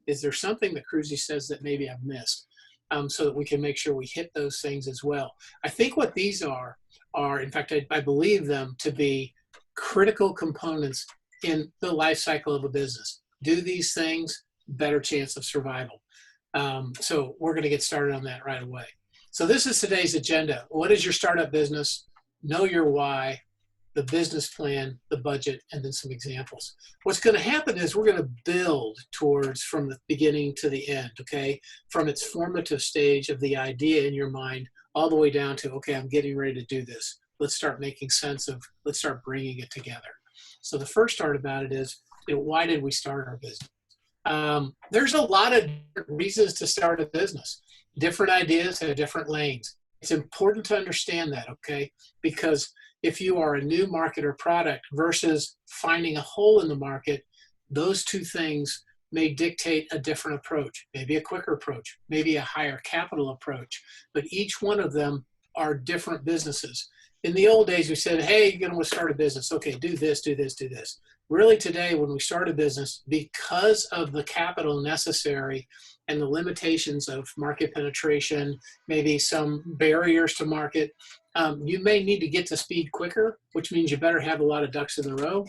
Is there something that Kruse says that maybe I've missed? So that we can make sure we hit those things as well. I think what these are in fact, I believe them to be critical components in the life cycle of a business. Do these things, better chance of survival. So we're going to get started on that right away. So this is today's agenda. What is your startup business? Know your why, the business plan, the budget, and then some examples. What's going to happen is we're going to build towards from the beginning to the end, okay? From its formative stage of the idea in your mind all the way down to, okay, I'm getting ready to do this. Let's start making sense of, let's start bringing it together. So the first part about it is, why did we start our business? There's a lot of reasons to start a business. Different ideas have different lanes. It's important to understand that, okay? Because if you are a new market or product versus finding a hole in the market, those two things may dictate a different approach, maybe a quicker approach, maybe a higher capital approach, but each one of them are different businesses. In the old days, we said, hey, you're going to start a business. Okay, do this, do this, do this. Really today, when we start a business, because of the capital necessary and the limitations of market penetration, maybe some barriers to market, you may need to get to speed quicker, which means you better have a lot of ducks in a row.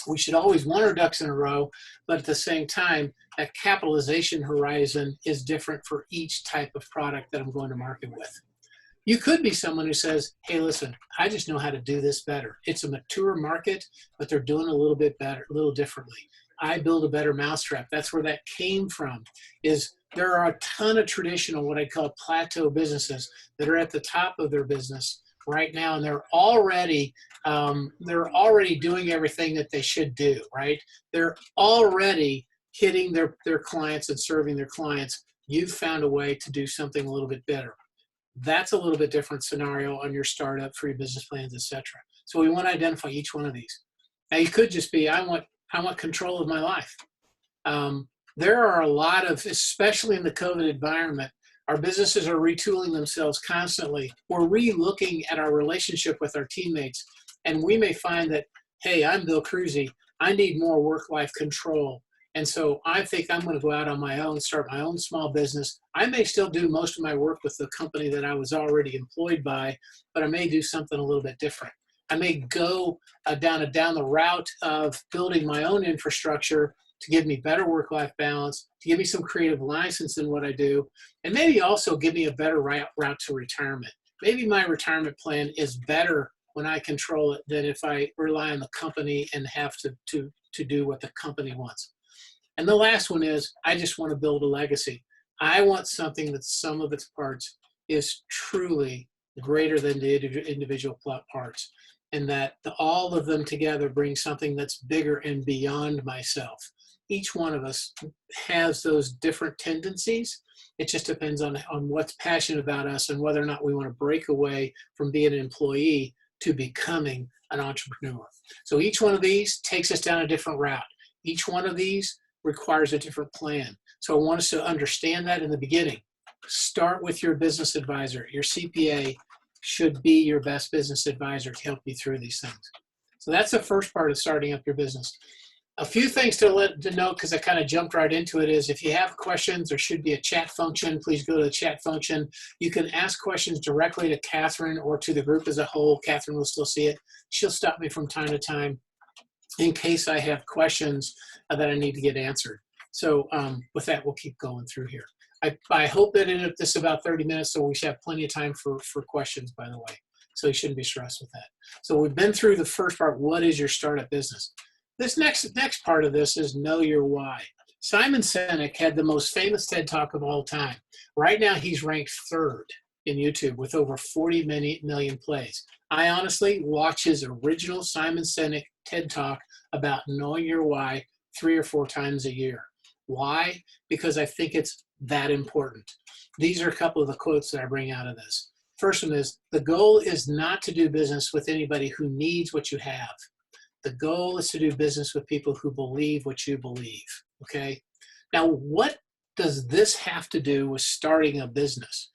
We should always want our ducks in a row, but at the same time, that capitalization horizon is different for each type of product that I'm going to market with. You could be someone who says, hey, listen, I just know how to do this better. It's a mature market, but they're doing a little bit better, a little differently. I build a better mousetrap. That's where that came from, is there are a ton of traditional, what I call plateau businesses that are at the top of their business right now, and they're already doing everything that they should do, right? They're already hitting their clients and serving their clients. You've found a way to do something a little bit better. That's a little bit different scenario on your startup for your business plans, etc. So we want to identify each one of these. Now you could just be, I want control of my life. There are a lot of, especially in the COVID environment, our businesses are retooling themselves constantly. We're re-looking at our relationship with our teammates, and we may find that, hey, I'm Bill Kruse. I need more work-life control. And so I think I'm going to go out on my own, start my own small business. I may still do most of my work with the company that I was already employed by, but I may do something a little bit different. I may go down the route of building my own infrastructure to give me better work-life balance, to give me some creative license in what I do, and maybe also give me a better route to retirement. Maybe my retirement plan is better when I control it than if I rely on the company and have to do what the company wants. And the last one is, I just want to build a legacy. I want something that some of its parts is truly greater than the individual parts, and that all of them together bring something that's bigger and beyond myself. Each one of us has those different tendencies. It just depends on what's passionate about us and whether or not we want to break away from being an employee to becoming an entrepreneur. So each one of these takes us down a different route. Each one of these requires a different plan. So I want us to understand that in the beginning. Start with your business advisor. Your CPA should be your best business advisor to help you through these things. So that's the first part of starting up your business. A few things to note, because I kind of jumped right into it, is if you have questions, there should be a chat function. Please go to the chat function. You can ask questions directly to Catherine or to the group as a whole. Catherine will still see it. She'll stop me from time to time in case I have questions that I need to get answered. So with that, we'll keep going through here. I hope that this is about 30 minutes, so we should have plenty of time for questions, by the way. So you shouldn't be stressed with that. So we've been through the first part. What is your startup business? This next part of this is know your why. Simon Sinek had the most famous TED Talk of all time. Right now, he's ranked 3rd in YouTube with over 40 million plays. I honestly watch his original Simon Sinek TED Talk about knowing your why 3 or 4 times a year. Why? Because I think it's that important. These are a couple of the quotes that I bring out of this. First one is, the goal is not to do business with anybody who needs what you have. The goal is to do business with people who believe what you believe, okay? Now, what does this have to do with starting a business?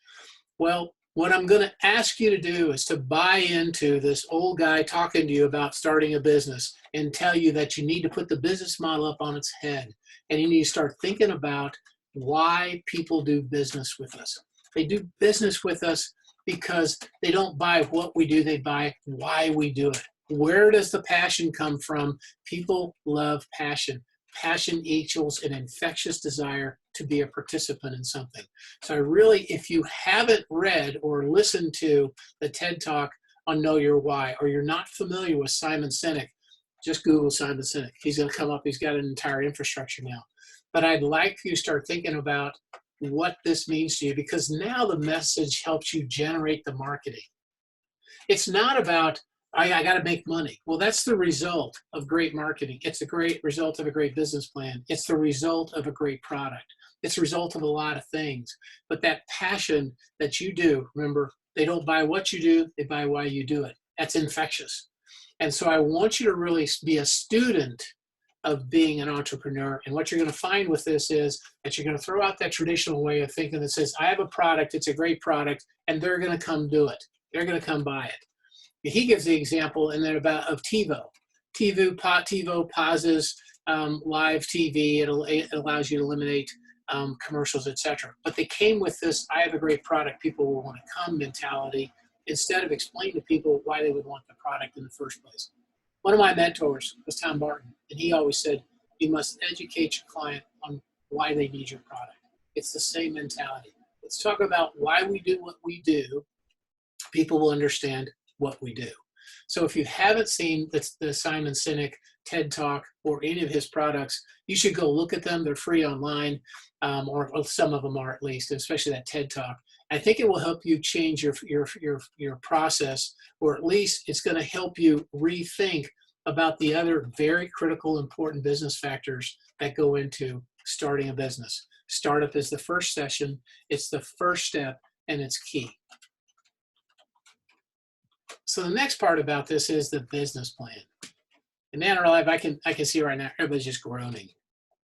Well, what I'm going to ask you to do is to buy into this old guy talking to you about starting a business and tell you that you need to put the business model up on its head and you need to start thinking about why people do business with us. They do business with us because they don't buy what we do, they buy why we do it. Where does the passion come from? People love passion. Passion equals an infectious desire to be a participant in something. So I really, if you haven't read or listened to the TED Talk on Know Your Why, or you're not familiar with Simon Sinek, just Google Simon Sinek. He's going to come up. He's got an entire infrastructure now. But I'd like you to start thinking about what this means to you, because now the message helps you generate the marketing. It's not about, I got to make money. Well, that's the result of great marketing. It's a great result of a great business plan. It's the result of a great product. It's the result of a lot of things. But that passion that you do, remember, they don't buy what you do, they buy why you do it. That's infectious. And so I want you to really be a student of being an entrepreneur. And what you're going to find with this is that you're going to throw out that traditional way of thinking that says, I have a product, it's a great product, and they're going to come do it. They're going to come buy it. He gives the example in there of TiVo. TiVo pauses live TV. It allows you to eliminate commercials, etc. But they came with this, I have a great product, people will want to come mentality, instead of explaining to people why they would want the product in the first place. One of my mentors was Tom Barton, and he always said, you must educate your client on why they need your product. It's the same mentality. Let's talk about why we do what we do. People will understand what we do. So if you haven't seen the Simon Sinek TED Talk or any of his products, you should go look at them. They're free online, or some of them are at least, especially that TED Talk. I think it will help you change your process, or at least it's going to help you rethink about the other very critical, important business factors that go into starting a business. Startup is the first session, it's the first step, and it's key. So the next part about this is the business plan. In manner life, I can see right now everybody's just groaning.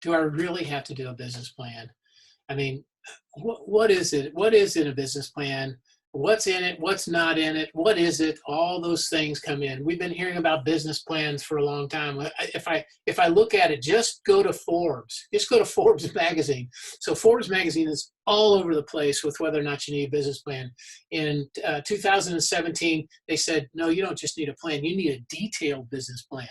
Do I really have to do a business plan? I mean, what is it? What is in a business plan? What's in it? What's not in it? What is it? All those things come in. We've been hearing about business plans for a long time. If I look at it, just go to Forbes. Just go to Forbes magazine. So Forbes magazine is all over the place with whether or not you need a business plan. In 2017, they said, no, you don't just need a plan. You need a detailed business plan.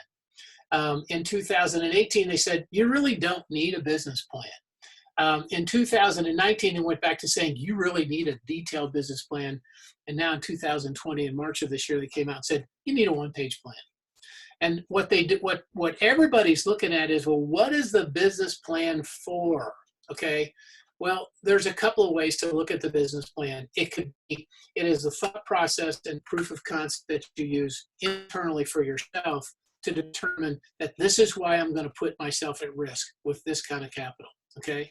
In 2018, they said, you really don't need a business plan. In 2019, it went back to saying you really need a detailed business plan. And now in 2020, in March of this year, they came out and said, you need a one-page plan. And what they do, what everybody's looking at is, well, what is the business plan for? Okay. Well, there's a couple of ways to look at the business plan. It is the thought process and proof of concept that you use internally for yourself to determine that this is why I'm going to put myself at risk with this kind of capital. Okay.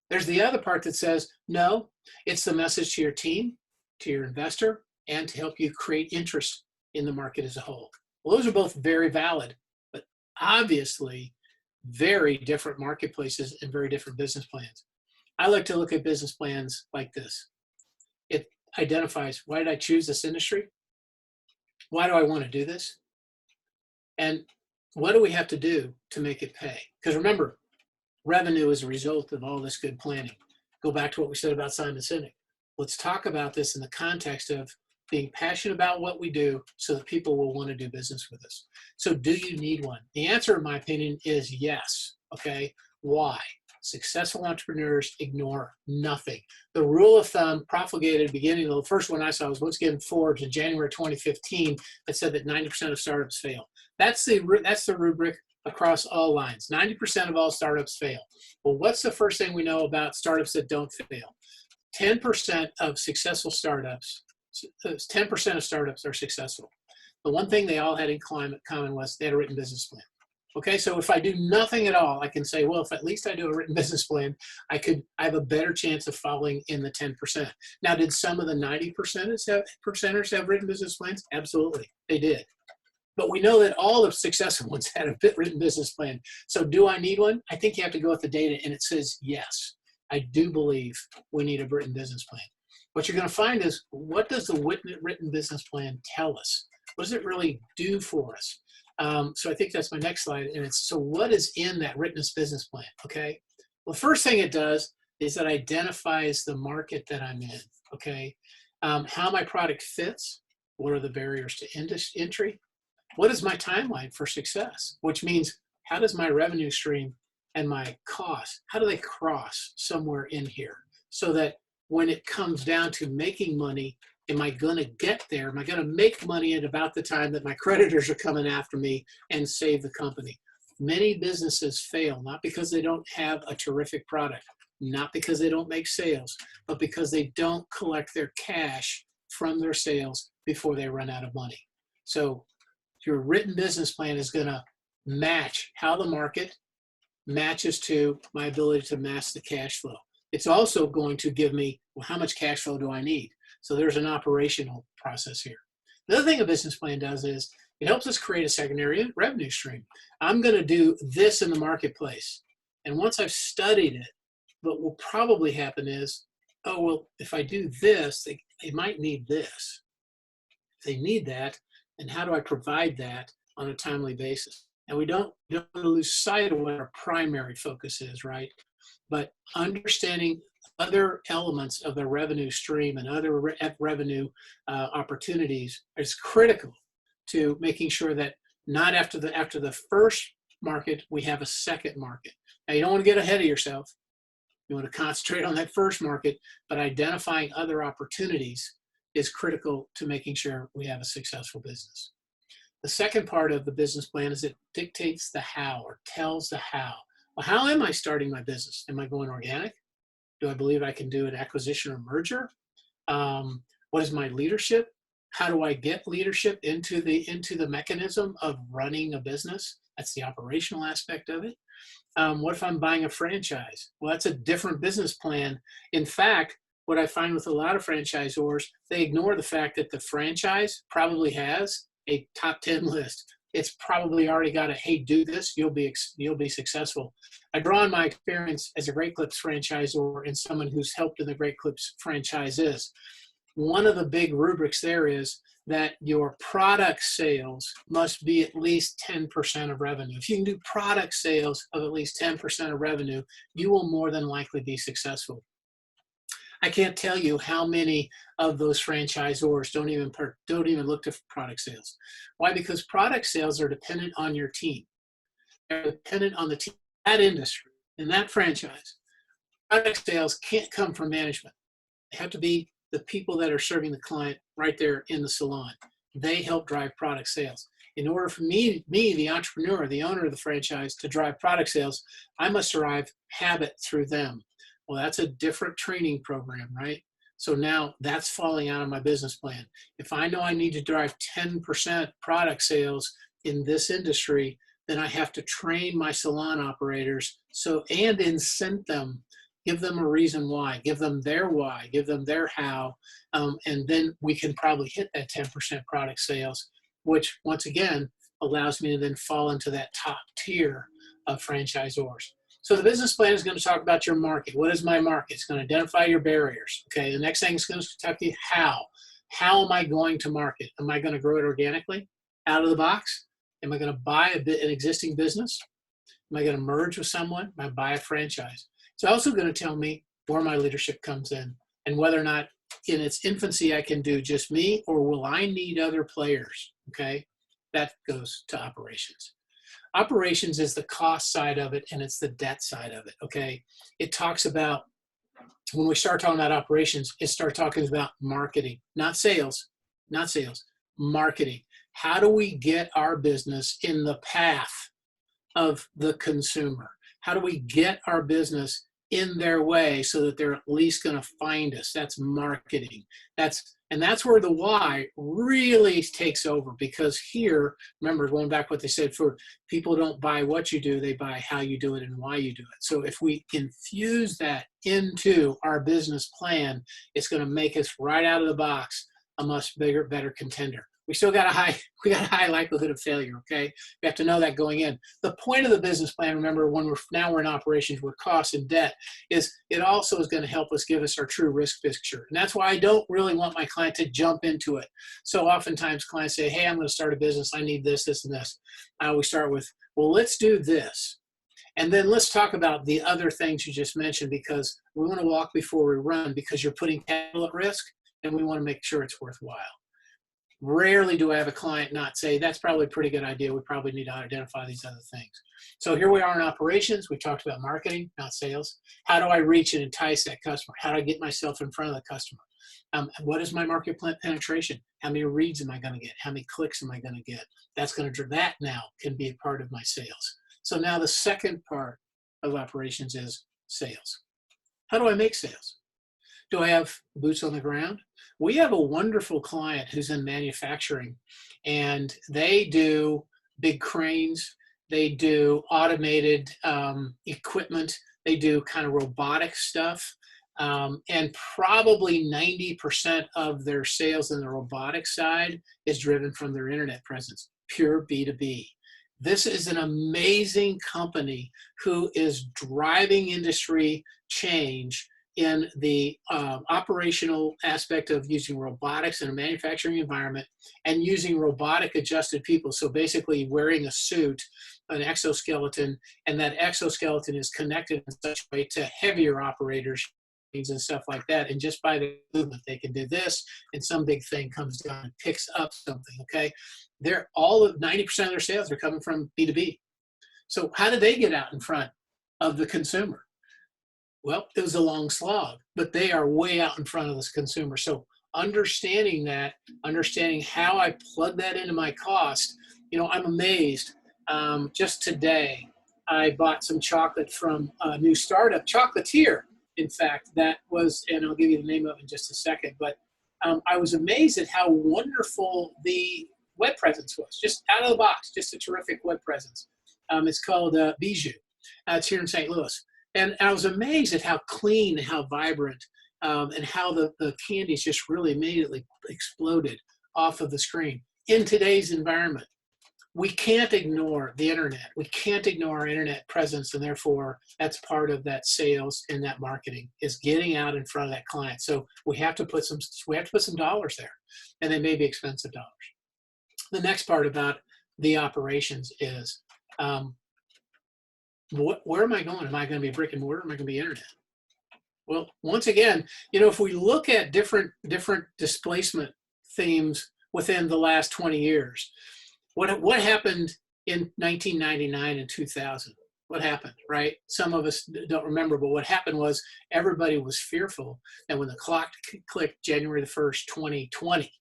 There's the other part that says, no, it's the message to your team, to your investor, and to help you create interest in the market as a whole. Well, those are both very valid, but obviously very different marketplaces and very different business plans. I like to look at business plans like this. It identifies, why did I choose this industry? Why do I want to do this? And what do we have to do to make it pay? Because remember, revenue is a result of all this good planning. Go back to what we said about Simon Sinek. Let's talk about this in the context of being passionate about what we do so that people will want to do business with us. So do you need one? The answer, in my opinion, is yes. Okay. Why? Successful entrepreneurs ignore nothing. The rule of thumb propagated at the beginning, the first one I saw was once again Forbes in January 2015 that said that 90% of startups fail. That's the rubric across all lines. 90% of all startups fail. Well, what's the first thing we know about startups that don't fail? 10% of successful startups, 10% of startups are successful. The one thing they all had in common was they had a written business plan. Okay, so if I do nothing at all, I can say, well, if at least I do a written business plan, I have a better chance of falling in the 10%. Now, did some of the 90%ers have written business plans? Absolutely, they did. But we know that all the successful ones had a written business plan. So do I need one? I think you have to go with the data, and it says yes. I do believe we need a written business plan. What you're going to find is, what does the written business plan tell us? What does it really do for us? So I think that's my next slide. And it's, so what is in that written business plan? Okay. Well, the first thing it does is it identifies the market that I'm in, okay? How my product fits, what are the barriers to entry, what is my timeline for success, which means how does my revenue stream and my cost, how do they cross somewhere in here so that when it comes down to making money, am I going to get there? Am I going to make money at about the time that my creditors are coming after me and save the company? Many businesses fail, not because they don't have a terrific product, not because they don't make sales, but because they don't collect their cash from their sales before they run out of money. So your written business plan is going to match how the market matches to my ability to match the cash flow. It's also going to give me, well, how much cash flow do I need? So there's an operational process here. The other thing a business plan does is it helps us create a secondary revenue stream. I'm going to do this in the marketplace. And once I've studied it, what will probably happen is, oh, well, if I do this, they might need this. If they need that, and how do I provide that on a timely basis? And we don't lose sight of what our primary focus is, right? But understanding other elements of the revenue stream and other revenue opportunities is critical to making sure that not after the first market, we have a second market. Now, you don't want to get ahead of yourself. You want to concentrate on that first market, but identifying other opportunities is critical to making sure we have a successful business. The second part of the business plan is it dictates the how, or tells the how. Well, how am I starting my business? Am I going organic? Do I believe I can do an acquisition or merger? What is my leadership? How do I get leadership into the mechanism of running a business? That's the operational aspect of it. What if I'm buying a franchise? Well, that's a different business plan. In fact, what I find with a lot of franchisors, they ignore the fact that the franchise probably has a top 10 list. It's probably already got a, hey, do this, you'll be successful. I draw on my experience as a Great Clips franchisor and someone who's helped in the Great Clips franchises. One of the big rubrics there is that your product sales must be at least 10% of revenue. If you can do product sales of at least 10% of revenue, you will more than likely be successful. I can't tell you how many of those franchisors don't even look to product sales. Why? Because product sales are dependent on your team. They're dependent on the team, that industry, in that franchise. Product sales can't come from management. They have to be the people that are serving the client right there in the salon. They help drive product sales. In order for me, the entrepreneur, the owner of the franchise, to drive product sales, I must derive habit through them. Well, that's a different training program, right? So now that's falling out of my business plan. If I know I need to drive 10% product sales in this industry, then I have to train my salon operators and incent them, give them a reason why, give them their why, give them their how, and then we can probably hit that 10% product sales, which once again allows me to then fall into that top tier of franchisors. So the business plan is going to talk about your market. What is my market? It's going to identify your barriers. Okay, the next thing is going to tell you how. How am I going to market? Am I going to grow it organically, out of the box? Am I going to buy an existing business? Am I going to merge with someone? Am I buy a franchise? It's also going to tell me where my leadership comes in and whether or not in its infancy I can do just me, or will I need other players? Okay, that goes to operations. Operations is the cost side of it, and it's the debt side of it, okay? It talks about, when we start talking about operations, it starts talking about marketing, not sales, marketing. How do we get our business in the path of the consumer? How do we get our business in their way so that they're at least going to find us? That's marketing. That's where the why really takes over, because here, remember, going back what they said, for people don't buy what you do, they buy how you do it and why you do it. So if we infuse that into our business plan, it's going to make us right out of the box a much bigger, better contender. We still got a high likelihood of failure, okay? We have to know that going in. The point of the business plan, remember, when we're in operations, we're cost and debt, is it also is going to help us give us our true risk picture. And that's why I don't really want my client to jump into it. So oftentimes clients say, hey, I'm going to start a business. I need this, this, and this. I always start with, well, let's do this. And then let's talk about the other things you just mentioned, because we want to walk before we run, because you're putting capital at risk and we want to make sure it's worthwhile. Rarely do I have a client not say, that's probably a pretty good idea. We probably need to identify these other things. So here we are in operations. We talked about marketing, not sales. How do I reach and entice that customer? How do I get myself in front of the customer? What is my market penetration? How many reads am I going to get? How many clicks am I going to get? That now can be a part of my sales. So now the second part of operations is sales. How do I make sales? Do I have boots on the ground? We have a wonderful client who's in manufacturing, and they do big cranes. They do automated equipment. They do kind of robotic stuff. And probably 90% of their sales in the robotic side is driven from their internet presence, pure B2B. This is an amazing company who is driving industry change in the operational aspect of using robotics in a manufacturing environment and using robotic adjusted people. So basically wearing a suit, an exoskeleton, and that exoskeleton is connected in such a way to heavier operators and stuff like that. And just by the movement, they can do this, and some big thing comes down and picks up something, okay? They're all of 90% of their sales are coming from B2B. So how did they get out in front of the consumer? Well, it was a long slog, but they are way out in front of this consumer. So understanding that, understanding how I plug that into my cost, you know, I'm amazed. Just today, I bought some chocolate from a new startup, Chocolatier, in fact, that was, and I'll give you the name of it in just a second, but I was amazed at how wonderful the web presence was, just out of the box, just a terrific web presence. It's called Bijou. It's here in St. Louis. And I was amazed at how clean, how vibrant, and how the candies just really immediately exploded off of the screen. In today's environment, we can't ignore the internet. We can't ignore our internet presence, and therefore that's part of that sales and that marketing is getting out in front of that client. So we have to put some dollars there, and they may be expensive dollars. The next part about the operations is where am I going? Am I going to be brick and mortar? Am I going to be internet? Well, once again, you know, if we look at different displacement themes within the last 20 years, what happened in 1999 and 2000? What happened, right? Some of us don't remember, but what happened was everybody was fearful that when the clock clicked January the 1st, 2020,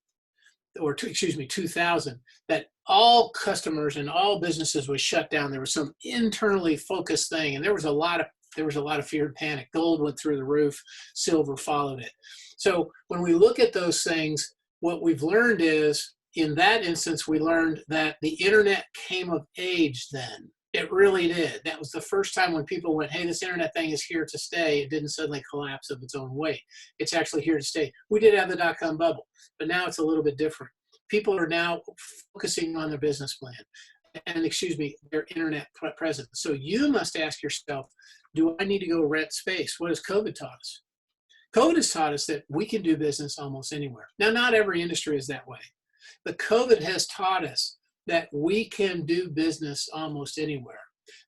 or 2000, that all customers and all businesses was shut down. There was some internally focused thing, and there was a lot of fear and panic. Gold went through the roof, silver followed it. So when we look at those things, what we've learned is, in that instance, we learned that the internet came of age then. It really did. That was the first time when people went, hey, this internet thing is here to stay. It didn't suddenly collapse of its own weight. It's actually here to stay. We did have the dot-com bubble, but now it's a little bit different. People are now focusing on their business plan and, their internet presence. So you must ask yourself, do I need to go rent space? What has COVID taught us? COVID has taught us that we can do business almost anywhere. Now, not every industry is that way, but COVID has taught us that we can do business almost anywhere.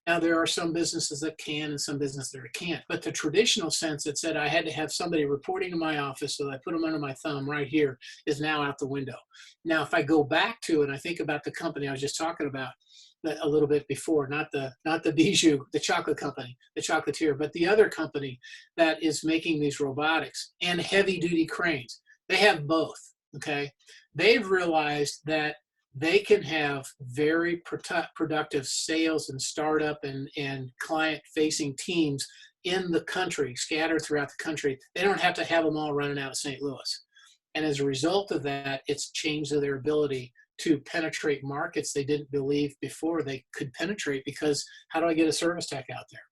Now, there are some businesses that can and some businesses that can't, but the traditional sense that said I had to have somebody reporting to my office so that I put them under my thumb right here is now out the window. Now, if I go back to and I think about the company I was just talking about a little bit before, not the Bijou, the chocolate company, the Chocolatier, but the other company that is making these robotics and heavy duty cranes, they have both, okay? They've realized that they can have very productive sales and startup and client-facing teams in the country, scattered throughout the country. They don't have to have them all running out of St. Louis. And as a result of that, it's changed their ability to penetrate markets they didn't believe before they could penetrate, because how do I get a service tech out there?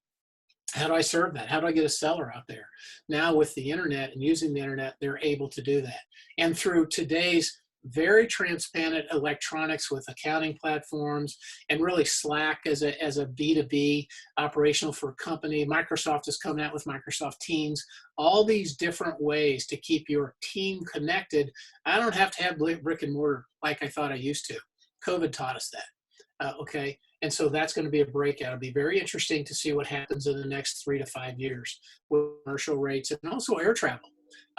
How do I serve that? How do I get a seller out there? Now with the internet and using the internet, they're able to do that. And through today's very transparent electronics with accounting platforms, and really Slack as a B2B operational for a company. Microsoft is coming out with Microsoft Teams, all these different ways to keep your team connected. I don't have to have brick and mortar like I thought I used to. COVID taught us that. Okay. And so that's going to be a breakout. It'll be very interesting to see what happens in the next 3 to 5 years with commercial rates and also air travel.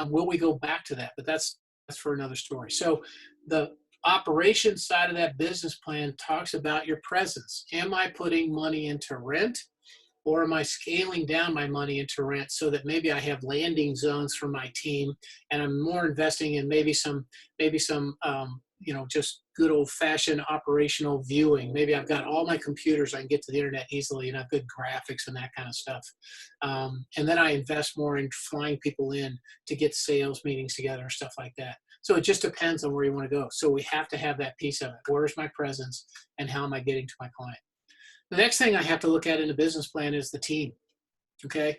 Will we go back to that? But that's for another story. So the operations side of that business plan talks about your presence. Am I putting money into rent? Or am I scaling down my money into rent so that maybe I have landing zones for my team, and I'm more investing in maybe some just good old fashioned operational viewing. Maybe I've got all my computers, I can get to the internet easily and have good graphics and that kind of stuff. And then I invest more in flying people in to get sales meetings together and stuff like that. So it just depends on where you want to go. So we have to have that piece of it. Where's my presence and how am I getting to my client? The next thing I have to look at in a business plan is the team. Okay,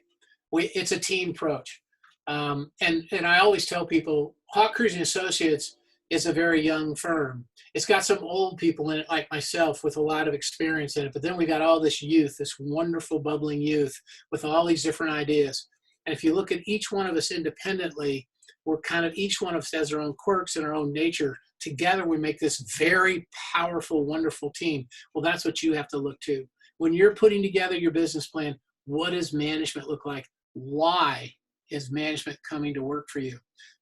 it's a team approach, and I always tell people, Hawk Kruse and Associates is a very young firm. It's got some old people in it, like myself, with a lot of experience in it. But then we got all this youth, this wonderful, bubbling youth, with all these different ideas. And if you look at each one of us independently, we're kind of each one of us has our own quirks and our own nature. Together, we make this very powerful, wonderful team. Well, that's what you have to look to. When you're putting together your business plan, what does management look like? Why is management coming to work for you?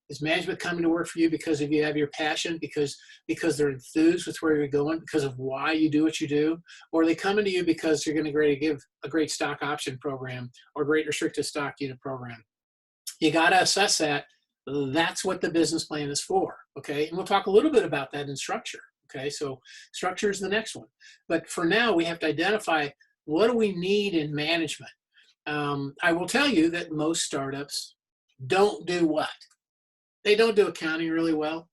Is management coming to work for you because of you have your passion, because they're enthused with where you're going, because of why you do what you do? Or are they coming to you because you're going to give a great stock option program or a great restricted stock unit program? You got to assess that. That's what the business plan is for, okay? And we'll talk a little bit about that in structure, okay? So structure is the next one. But for now, we have to identify what do we need in management. I will tell you that most startups don't do what? They don't do accounting really well.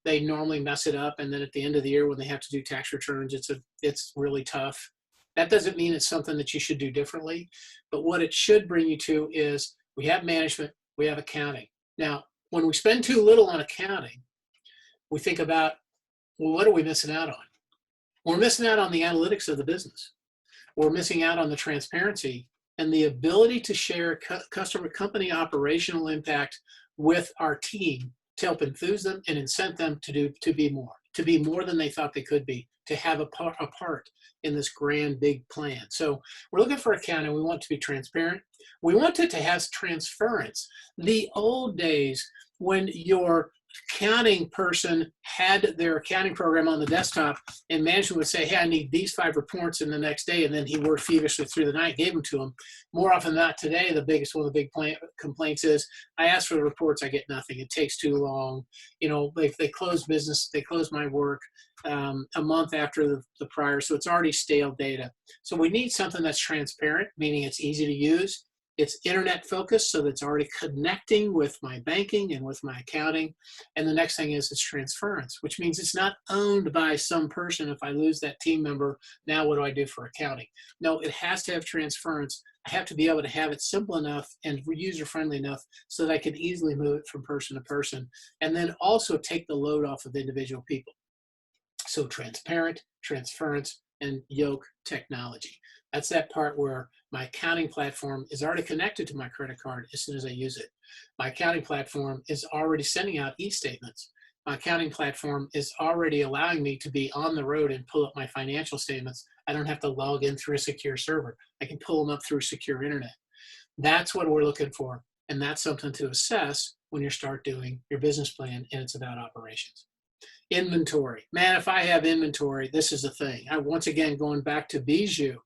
They normally mess it up, and then at the end of the year when they have to do tax returns, it's really tough. That doesn't mean it's something that you should do differently, but what it should bring you to is we have management, we have accounting. Now, when we spend too little on accounting, we think about, well, what are we missing out on? We're missing out on the analytics of the business. We're missing out on the transparency and the ability to share customer company operational impact with our team to help enthuse them and incent them to be more than they thought they could be, to have a part in this grand big plan. So we're looking for accounting. We want it to be transparent. We want it to have transference. The old days when your accounting person had their accounting program on the desktop and management would say, hey, I need these 5 reports in the next day, and then he worked feverishly through the night, gave them to them. More often than not today, one of the big complaints is, I ask for the reports, I get nothing. It takes too long. They close business, they close my work a month after the prior, so it's already stale data. So we need something that's transparent, meaning it's easy to use. It's internet focused, so that's already connecting with my banking and with my accounting. And the next thing is it's transference, which means it's not owned by some person. If I lose that team member, now what do I do for accounting? No, it has to have transference. I have to be able to have it simple enough and user-friendly enough so that I can easily move it from person to person, and then also take the load off of individual people. So transparent, transference, and yoke technology. That's that part where my accounting platform is already connected to my credit card as soon as I use it. My accounting platform is already sending out e-statements. My accounting platform is already allowing me to be on the road and pull up my financial statements. I don't have to log in through a secure server. I can pull them up through secure internet. That's what we're looking for. And that's something to assess when you start doing your business plan, and it's about operations. Inventory. Man, if I have inventory, this is the thing. Once again, going back to Bijou,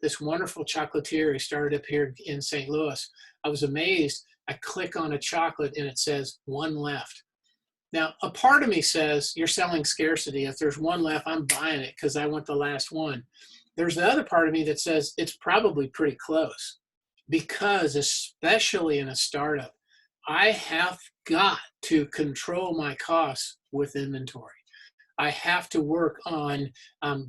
this wonderful chocolatier started up here in St. Louis. I was amazed. I click on a chocolate and it says 1 left. Now, a part of me says, you're selling scarcity. If there's 1 left, I'm buying it because I want the last one. There's the other part of me that says it's probably pretty close, because especially in a startup, I have got to control my costs with inventory. I have to work on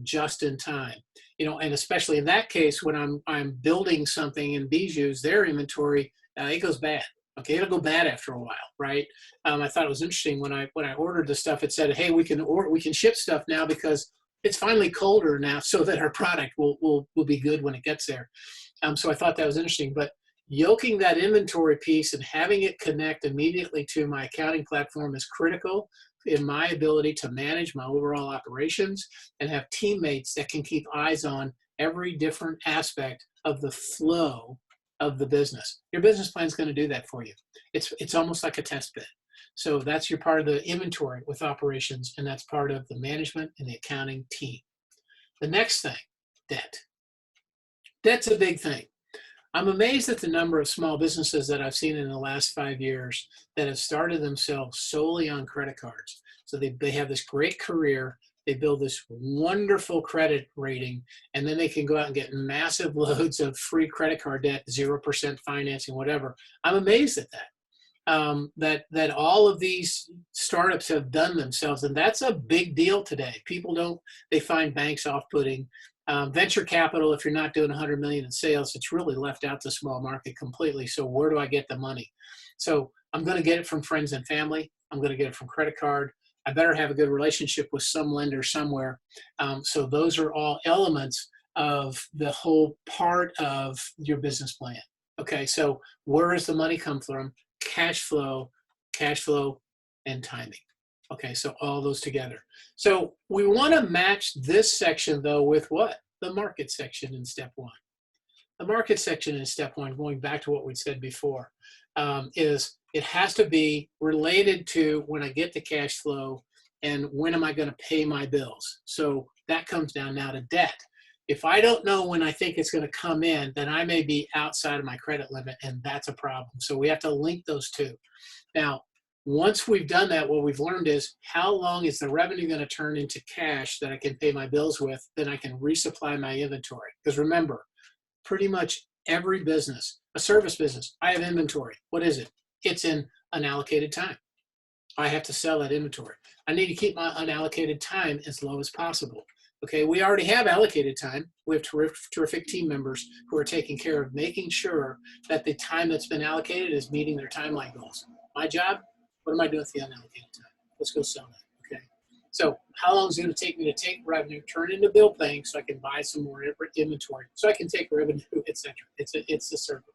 just in time, and especially in that case, when I'm building something in Bijou's, their inventory, it goes bad. Okay, it'll go bad after a while, right? I thought it was interesting when I ordered the stuff. It said, "Hey, we can ship stuff now because it's finally colder now, so that our product will be good when it gets there." So I thought that was interesting. But yoking that inventory piece and having it connect immediately to my accounting platform is critical in my ability to manage my overall operations and have teammates that can keep eyes on every different aspect of the flow of the business. Your business plan is going to do that for you. It's almost like a test bed. So that's your part of the inventory with operations, and that's part of the management and the accounting team. The next thing, debt. Debt's a big thing. I'm amazed at the number of small businesses that I've seen in the last 5 years that have started themselves solely on credit cards. So they have this great career, they build this wonderful credit rating, and then they can go out and get massive loads of free credit card debt, 0% financing, whatever. I'm amazed at that. That all of these startups have done themselves, and that's a big deal today. They find banks off-putting. Venture capital, if you're not doing 100 million in sales, it's really left out the small market completely. So where do I get the money? So I'm going to get it from friends and family. I'm going to get it from credit card. I better have a good relationship with some lender somewhere. So those are all elements of the whole part of your business plan. Okay, so where does the money come from? Cash flow, and timing. Okay, so all those together. So we want to match this section, though, with what? The market section in step one. The market section in step one, going back to what we said before, is it has to be related to when I get the cash flow and when am I going to pay my bills. So that comes down now to debt. If I don't know when I think it's going to come in, then I may be outside of my credit limit, and that's a problem. So we have to link those two. Now, once we've done that, what we've learned is how long is the revenue going to turn into cash that I can pay my bills with, then I can resupply my inventory. Because remember, pretty much every business, a service business, I have inventory. What is it? It's in unallocated time. I have to sell that inventory. I need to keep my unallocated time as low as possible. Okay, we already have allocated time. We have terrific team members who are taking care of making sure that the time that's been allocated is meeting their timeline goals. My job, what am I doing with the unallocated time? Let's go sell that, okay? So how long is it going to take me to take revenue, turn it into bill paying so I can buy some more inventory, so I can take revenue, etc. It's a circle.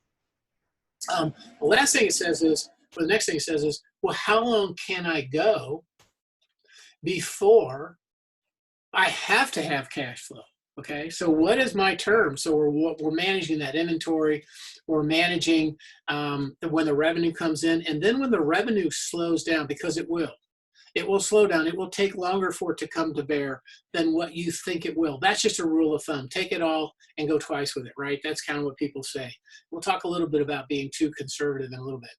The last thing it says is, or the next thing it says is, well, how long can I go before I have to have cash flow? Okay, so what is my term? So we're managing that inventory, we're managing when the revenue comes in, and then when the revenue slows down, because it will slow down. It will take longer for it to come to bear than what you think it will. That's just a rule of thumb. Take it all and go twice with it, right? That's kind of what people say. We'll talk a little bit about being too conservative in a little bit.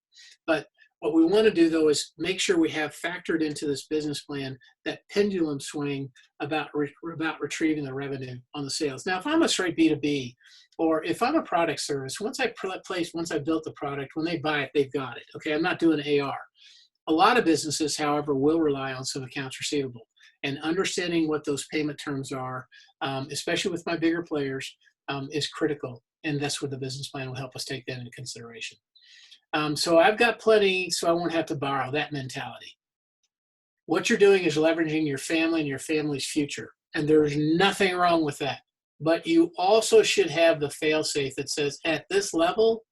But what we want to do, though, is make sure we have factored into this business plan that pendulum swing about retrieving the revenue on the sales. Now, if I'm a straight B2B, or if I'm a product service, once I built the product, when they buy it, they've got it. Okay, I'm not doing AR. A lot of businesses, however, will rely on some accounts receivable, and understanding what those payment terms are, especially with my bigger players, is critical. And that's where the business plan will help us take that into consideration. So I've got plenty, so I won't have to borrow, that mentality. What you're doing is leveraging your family and your family's future. And there's nothing wrong with that. But you also should have the fail-safe that says, at this level,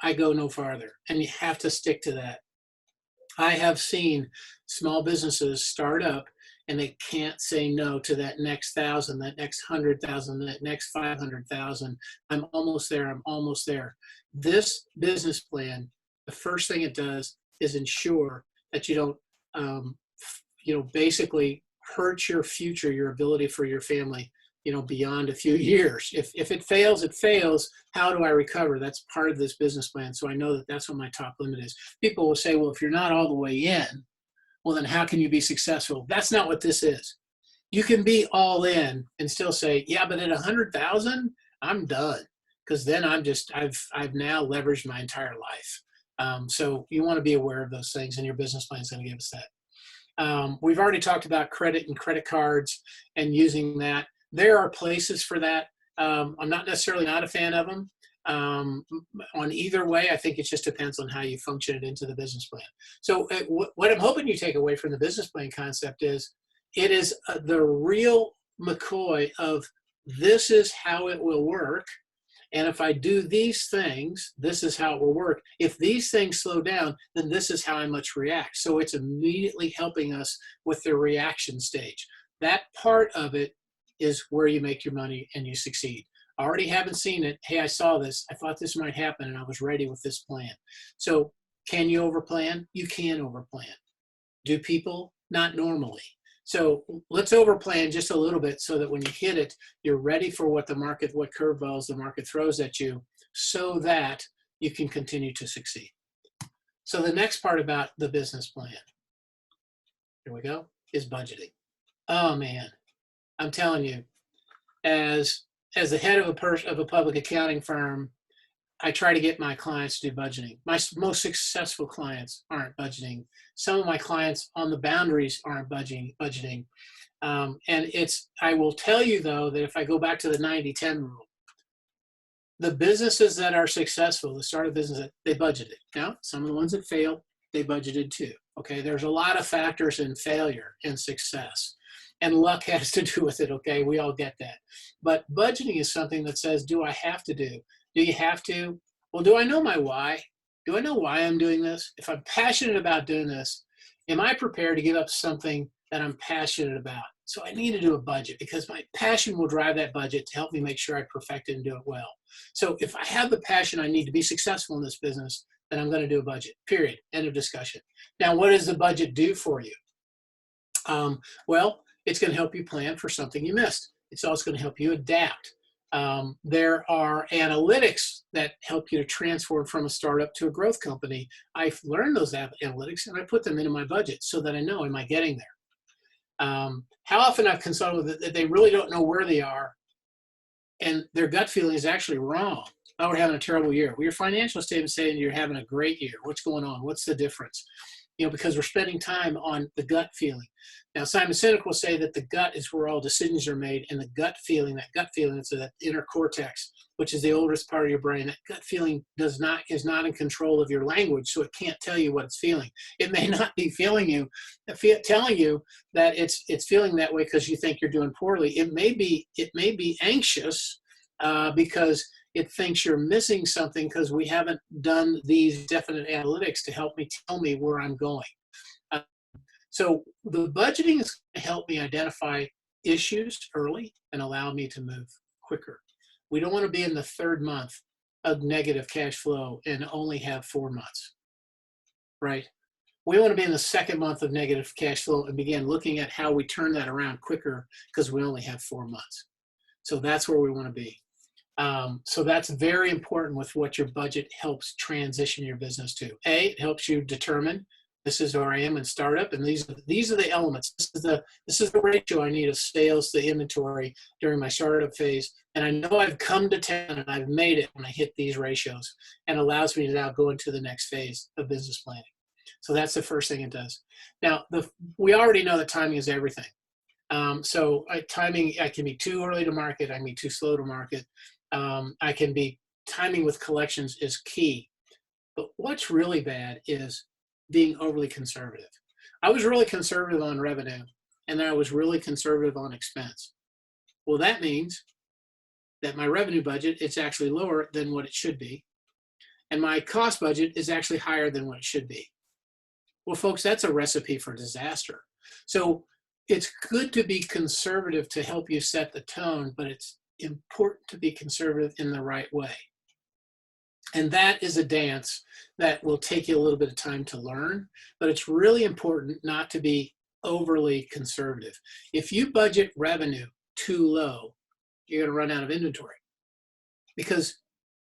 I go no farther. And you have to stick to that. I have seen small businesses start up and they can't say no to that next 1,000, that next 100,000, that next 500,000. I'm almost there. I'm almost there. This business plan, the first thing it does is ensure that you don't, basically hurt your future, your ability for your family, beyond a few years. If it fails, it fails. How do I recover? That's part of this business plan. So I know that that's what my top limit is. People will say, well, if you're not all the way in, well, then how can you be successful? That's not what this is. You can be all in and still say, yeah, but at 100,000, I'm done. Because then I've now leveraged my entire life. So you want to be aware of those things, and your business plan is going to give us that. We've already talked about credit and credit cards and using that. There are places for that. I'm not necessarily not a fan of them. On either way, I think it just depends on how you function it into the business plan. So what I'm hoping you take away from the business plan concept is it is the real McCoy of this is how it will work. And if I do these things, this is how it will work. If these things slow down, then this is how I must react. So it's immediately helping us with the reaction stage. That part of it is where you make your money and you succeed. I already haven't seen it. Hey, I saw this. I thought this might happen and I was ready with this plan. So can you overplan? You can overplan. Do people? Not normally. So let's overplan just a little bit so that when you hit it, you're ready for what curveballs the market throws at you so that you can continue to succeed. So the next part about the business plan, here we go, is budgeting. Oh man, I'm telling you, as the head of a public accounting firm, I try to get my clients to do budgeting. My most successful clients aren't budgeting. Some of my clients on the boundaries aren't budgeting. I will tell you though, that if I go back to the 90-10 rule, the businesses that are successful, the startup businesses, they budgeted. Now, some of the ones that failed, they budgeted too. Okay, there's a lot of factors in failure and success. And luck has to do with it, okay? We all get that. But budgeting is something that says, do I have to do? Do you have to? Well, do I know my why? Do I know why I'm doing this? If I'm passionate about doing this, am I prepared to give up something that I'm passionate about? So I need to do a budget because my passion will drive that budget to help me make sure I perfect it and do it well. So if I have the passion I need to be successful in this business, then I'm going to do a budget, period. End of discussion. Now, what does the budget do for you? Well, it's going to help you plan for something you missed. It's also going to help you adapt. There are analytics that help you to transform from a startup to a growth company. I've learned those analytics and I put them into my budget so that I know, am I getting there? How often I've consulted with that they really don't know where they are and their gut feeling is actually wrong. Oh, we're having a terrible year. Well, your financial statement saying you're having a great year. What's going on? What's the difference? You know, because we're spending time on the gut feeling. Now, Simon Sinek will say that the gut is where all decisions are made, and the gut feeling is that inner cortex, which is the oldest part of your brain. That gut feeling is not in control of your language, so it can't tell you what it's feeling. It may not be telling you that it's feeling that way because you think you're doing poorly. It may be anxious because it thinks you're missing something because we haven't done these definite analytics to help me tell me where I'm going. So the budgeting is going to help me identify issues early and allow me to move quicker. We don't want to be in the third month of negative cash flow and only have 4 months, right? We want to be in the second month of negative cash flow and begin looking at how we turn that around quicker because we only have 4 months. So that's where we want to be. So that's very important with what your budget helps transition your business to. It helps you determine this is where I am in startup, and these are the elements. This is the ratio I need of sales to inventory during my startup phase, and I know I've come to 10 and I've made it when I hit these ratios, and allows me to now go into the next phase of business planning. So that's the first thing it does. Now, we already know that timing is everything. Timing, I can be too early to market, I can be too slow to market. Timing with collections is key. But what's really bad is being overly conservative. I was really conservative on revenue, and then I was really conservative on expense. Well, that means that my revenue budget is actually lower than what it should be, and my cost budget is actually higher than what it should be. Well, folks, that's a recipe for disaster. So it's good to be conservative to help you set the tone, but it's important to be conservative in the right way. And that is a dance that will take you a little bit of time to learn, but it's really important not to be overly conservative. If you budget revenue too low, you're going to run out of inventory because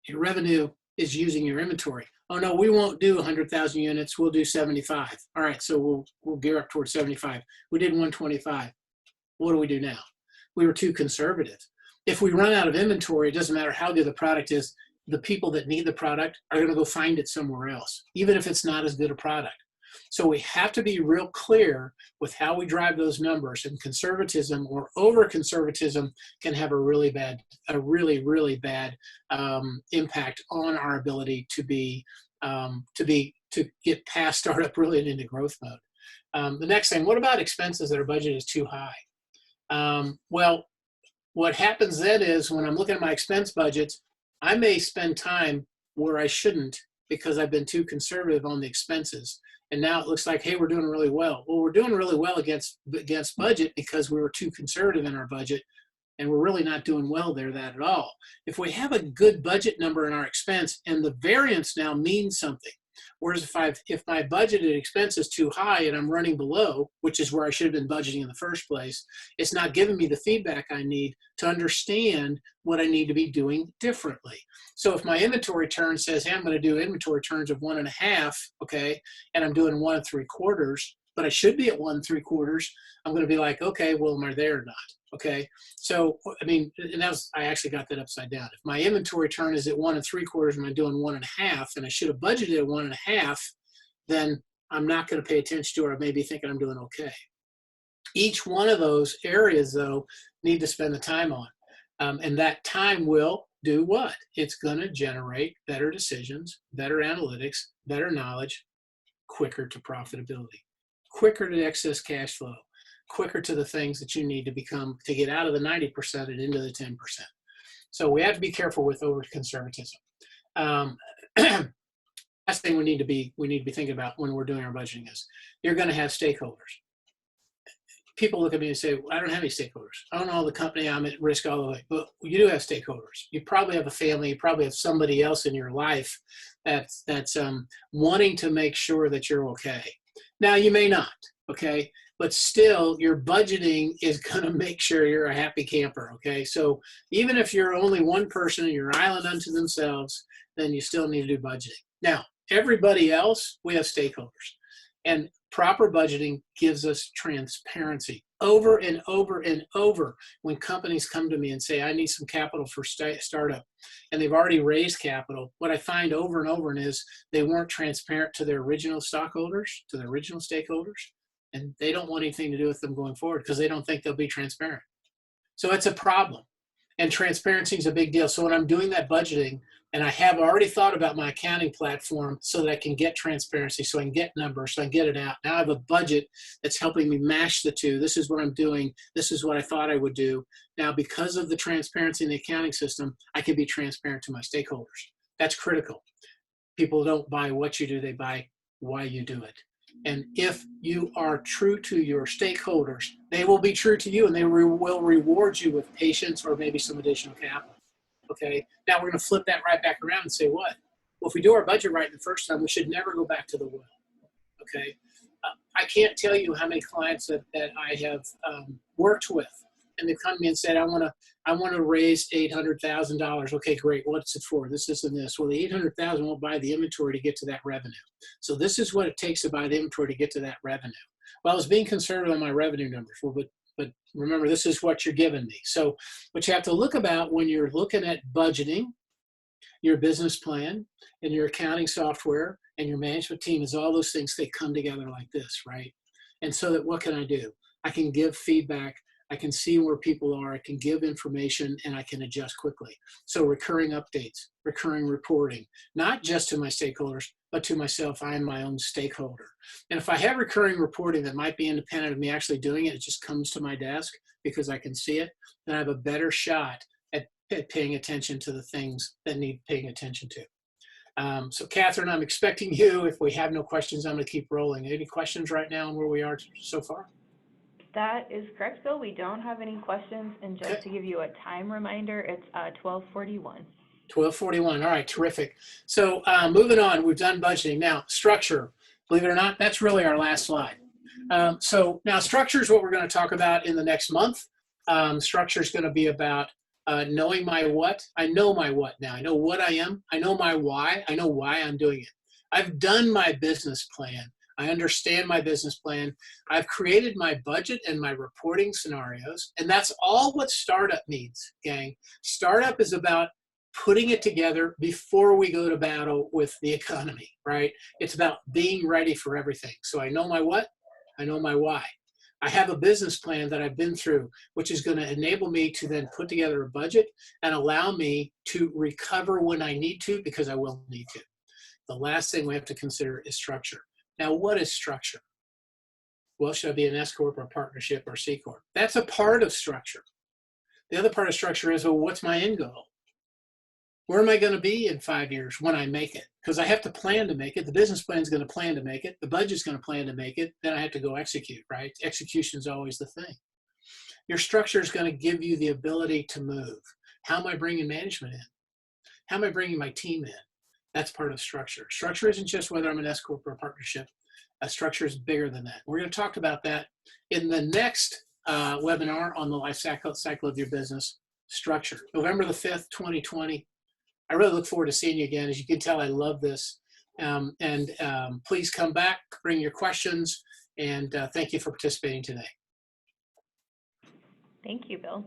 your revenue is using your inventory. Oh no, we won't do 100,000 units. We'll do 75. All right, so we'll gear up towards 75. We did 125. What do we do now? We were too conservative. If we run out of inventory, it doesn't matter how good the product is. The people that need the product are going to go find it somewhere else, even if it's not as good a product. So we have to be real clear with how we drive those numbers, and conservatism or over-conservatism can have a really bad impact on our ability to get past startup really and into growth mode. The next thing, what about expenses that are budgeted is too high? Well, what happens then is when I'm looking at my expense budgets, I may spend time where I shouldn't because I've been too conservative on the expenses. And now it looks like, hey, we're doing really well. Well, we're doing really well against budget because we were too conservative in our budget, and we're really not doing well there that at all. If we have a good budget number in our expense and the variance now means something, whereas if my budgeted expense is too high and I'm running below, which is where I should have been budgeting in the first place, it's not giving me the feedback I need to understand what I need to be doing differently. So if my inventory turn says, hey, I'm going to do inventory turns of 1.5, okay, and I'm doing 1 3/4, but I should be at 1 3/4, I'm going to be like, okay, well, am I there or not? Okay, so I mean, and I actually got that upside down. If my inventory turn is at 1 3/4 and I'm doing 1.5, and I should have budgeted at 1.5, then I'm not going to pay attention to it. I may be thinking I'm doing okay. Each one of those areas, though, need to spend the time on, and that time will do what? It's going to generate better decisions, better analytics, better knowledge, quicker to profitability, quicker to excess cash flow, quicker to the things that you need to become to get out of the 90% and into the 10%. So we have to be careful with over conservatism. Last thing we need to be thinking about when we're doing our budgeting is you're going to have stakeholders. People look at me and say, well, I don't have any stakeholders. I don't know the company, I'm at risk all the way. But you do have stakeholders. You probably have a family. You probably have somebody else in your life that's wanting to make sure that you're okay. Now, you may not, okay? But still, your budgeting is going to make sure you're a happy camper, okay? So even if you're only one person and you're an island unto themselves, then you still need to do budgeting. Now, everybody else, we have stakeholders. And proper budgeting gives us transparency over and over and over. When companies come to me and say, I need some capital for startup, and they've already raised capital, what I find over and over is they weren't transparent to their original stockholders, to their original stakeholders, and they don't want anything to do with them going forward because they don't think they'll be transparent. So it's a problem. And transparency is a big deal. So when I'm doing that budgeting, and I have already thought about my accounting platform so that I can get transparency, so I can get numbers, so I can get it out. Now I have a budget that's helping me mash the two. This is what I'm doing. This is what I thought I would do. Now, because of the transparency in the accounting system, I can be transparent to my stakeholders. That's critical. People don't buy what you do, they buy why you do it. And if you are true to your stakeholders, they will be true to you, and they will reward you with patience or maybe some additional capital. Okay, now we're going to flip that right back around and say what? Well, if we do our budget right the first time, we should never go back to the well. Okay, I can't tell you how many clients that I have worked with, and they've come to me and said, I want to raise $800,000. Okay, great. What's it for? This, and this. Well, the $800,000 won't buy the inventory to get to that revenue. So this is what it takes to buy the inventory to get to that revenue. Well, I was being conservative on my revenue numbers. Well, but remember, this is what you're giving me. So what you have to look about when you're looking at budgeting, your business plan and your accounting software and your management team is all those things, they come together like this, right? And so that what can I do? I can give feedback. I can see where people are. I can give information, and I can adjust quickly. So recurring updates, recurring reporting, not just to my stakeholders, but to myself. I am my own stakeholder. And if I have recurring reporting that might be independent of me actually doing it, it just comes to my desk because I can see it, then I have a better shot at paying attention to the things that need paying attention to. So Catherine, I'm expecting you. If we have no questions, I'm going to keep rolling. Any questions right now on where we are so far? That is correct, Bill. We don't have any questions. And just to give you a time reminder, it's 12:41. 12:41. All right, terrific. So moving on, we've done budgeting. Now, structure, believe it or not, that's really our last slide. So now structure is what we're going to talk about in the next month. Structure is going to be about knowing my what. I know my what now. I know what I am. I know my why. I know why I'm doing it. I've done my business plan. I understand my business plan. I've created my budget and my reporting scenarios, and that's all what startup needs, gang. Startup is about putting it together before we go to battle with the economy, right? It's about being ready for everything. So I know my what, I know my why. I have a business plan that I've been through, which is going to enable me to then put together a budget and allow me to recover when I need to, because I will need to. The last thing we have to consider is structure. Now, what is structure? Well, should I be an S Corp or partnership or C Corp? That's a part of structure. The other part of structure is, well, what's my end goal? Where am I going to be in 5 years when I make it? Because I have to plan to make it. The business plan is going to plan to make it. The budget's going to plan to make it. Then I have to go execute, right? Execution is always the thing. Your structure is going to give you the ability to move. How am I bringing management in? How am I bringing my team in? That's part of structure. Structure isn't just whether I'm an S Corp or a partnership. A structure is bigger than that. We're going to talk about that in the next webinar on the life cycle of your business, structure. November the 5th, 2020. I really look forward to seeing you again. As you can tell, I love this. Please come back, bring your questions, and thank you for participating today. Thank you, Bill.